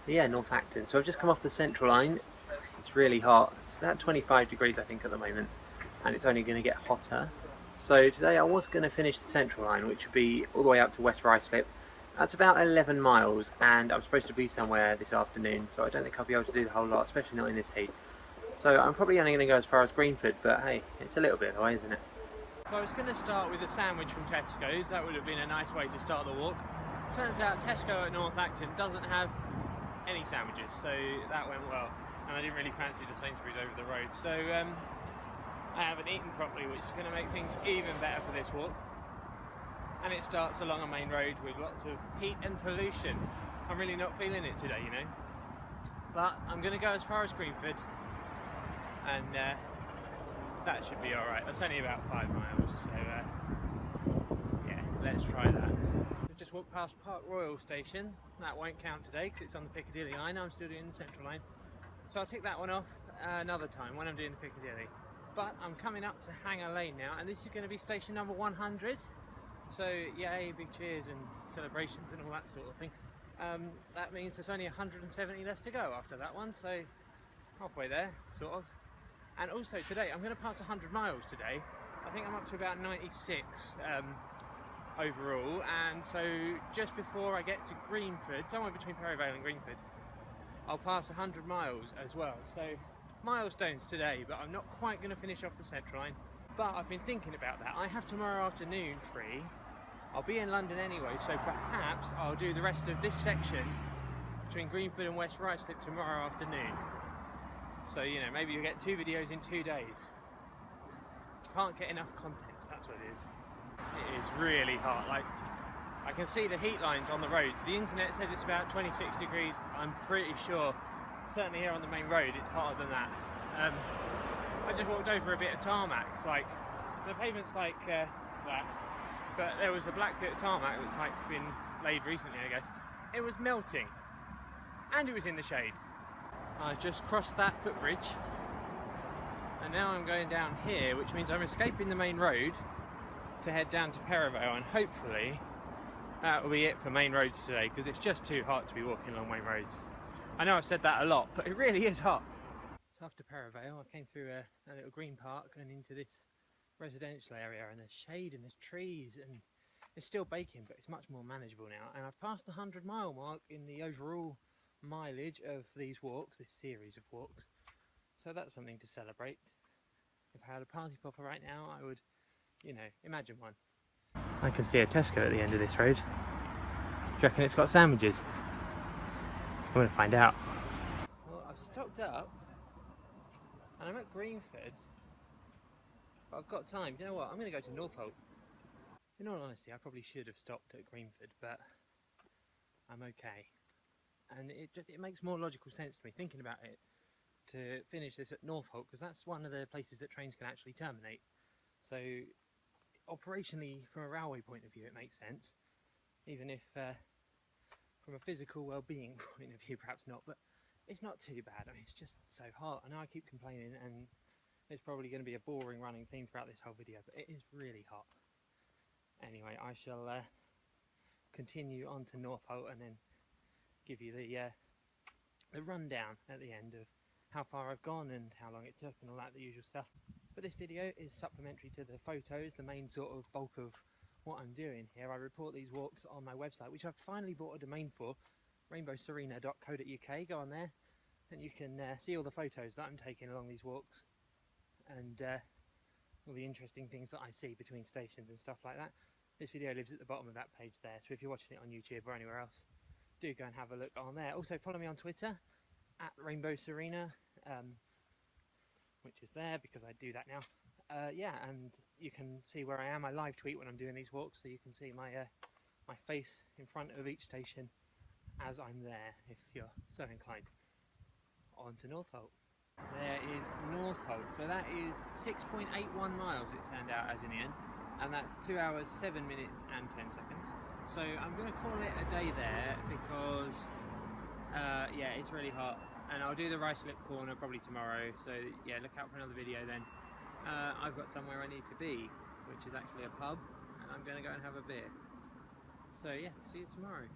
Yeah, North Acton. So I've just come off the central line. It's really hot. It's about 25 degrees I think at the moment, and it's only going to get hotter. So today I was going to finish the central line, which would be all the way up to West Ruislip. That's about 11 miles, and I'm supposed to be somewhere this afternoon, so I don't think I'll be able to do the whole lot, especially not in this heat. So I'm probably only going to go as far as Greenford, but hey, it's a little bit away, isn't it? So I was going to start with a sandwich from Tesco's. That would have been a nice way to start the walk. Turns out Tesco at North Acton doesn't have any sandwiches, so that went well. And I didn't really fancy the Sainsbury's over the road, so I haven't eaten properly, which is going to make things even better for this walk. And it starts along a main road with lots of heat and pollution. I'm really not feeling it today, you know. But I'm going to go as far as Greenford, and that should be alright. That's only about 5 miles, so yeah, let's try that. We've just walked past Park Royal Station. That won't count today because it's on the Piccadilly line. I'm still doing the Central line, so I'll tick that one off another time when I'm doing the Piccadilly. But I'm coming up to Hanger Lane now, and this is going to be station number 100. So yay, big cheers and celebrations and all that sort of thing. That means there's only 170 left to go after that one, so halfway there, sort of. And also today, I'm going to pass 100 miles today. I think I'm up to about 96 overall, and so just before I get to Greenford, somewhere between Perivale and Greenford, I'll pass 100 miles as well. So milestones today, but I'm not quite going to finish off the central line. But I've been thinking about that. I have tomorrow afternoon free. I'll be in London anyway, so perhaps I'll do the rest of this section between Greenford and West Ruislip tomorrow afternoon. So, you know, maybe you'll get 2 videos in 2 days. Can't get enough content, that's what it is. It is really hot. Like, I can see the heat lines on the roads. The internet said it's about 26 degrees. I'm pretty sure, certainly here on the main road, it's hotter than that. I just walked over a bit of tarmac. Like, the pavement's like that, but there was a black bit of tarmac that's like been laid recently, I guess. It was melting, and it was in the shade. I just crossed that footbridge, and now I'm going down here, which means I'm escaping the main road to head down to Perivale, and hopefully that will be it for main roads today, because it's just too hot to be walking along main roads. I know I've said that a lot, but it really is hot. So after Perivale, I came through a little green park and into this residential area, and there's shade and there's trees, and it's still baking, but it's much more manageable now. And I've passed the 100-mile mark in the overall mileage of these walks, this series of walks. So that's something to celebrate. If I had a party popper right now, I would, you know, imagine one. I can see a Tesco at the end of this road. Do you reckon it's got sandwiches? I'm going to find out. Well, I've stocked up, and I'm at Greenford, but I've got time. Do you know what? I'm going to go to Northolt. In all honesty, I probably should have stopped at Greenford, but I'm okay. And it makes more logical sense to me, thinking about it, to finish this at Northolt, because that's one of the places that trains can actually terminate. So operationally, from a railway point of view, it makes sense, even if from a physical well-being point of view perhaps not, but it's not too bad. I mean, it's just so hot. I know I keep complaining, and it's probably going to be a boring running theme throughout this whole video, but it is really hot. Anyway, I shall continue on to Northolt and then give you the rundown at the end of how far I've gone and how long it took and all that, the usual stuff. But this video is supplementary to the photos, the main sort of bulk of what I'm doing here. I report these walks on my website, which I've finally bought a domain for, rainbowserena.co.uk. Go on there and you can see all the photos that I'm taking along these walks, and all the interesting things that I see between stations and stuff like that. This video lives at the bottom of that page there, so if you're watching it on YouTube or anywhere else, do go and have a look on there. Also follow me on Twitter at rainbowserena, which is there because I do that now. Yeah, and you can see where I am. I live tweet when I'm doing these walks, so you can see my my face in front of each station as I'm there, if you're so inclined. On to Northolt. There is Northolt, so that is 6.81 miles it turned out as in the end, and that's 2 hours 7 minutes and 10 seconds. So I'm going to call it a day there because yeah, it's really hot, and I'll do the Ruislip corner probably tomorrow, so yeah, look out for another video then. I've got somewhere I need to be, which is actually a pub, and I'm going to go and have a beer. So yeah, see you tomorrow.